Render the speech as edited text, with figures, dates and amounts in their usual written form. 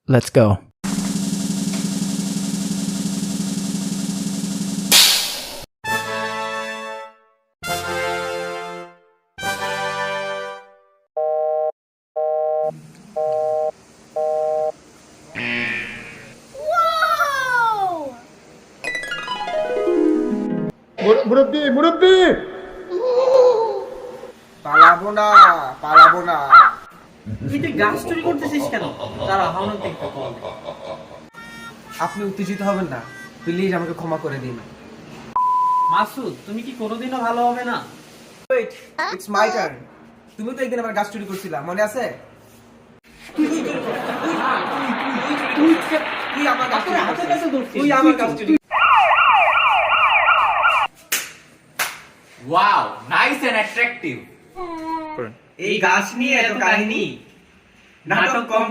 Let's go. মুরব্বি মুরব্বি পালাবো না তুই গাছ চুরি করতেছিস কেন? তারা হাওনা দেখতে কল। আপনি উত্তেজিত হবেন না, প্লিজ আমাকে ক্ষমা করে দিন। মাসুদ, তুমি কি কোনোদিনও ভালো হবে না? Wait, it's my turn. তুমি তো একদিন আমার গাছ চুরি করছিলা, মনে আছে? তুই আমার গাছ চুরি করছিস। তুই আমার গাছ চুরি। Wow, nice and attractive. এই গাছ নিয়ে এত কাহিনী, নাটক কম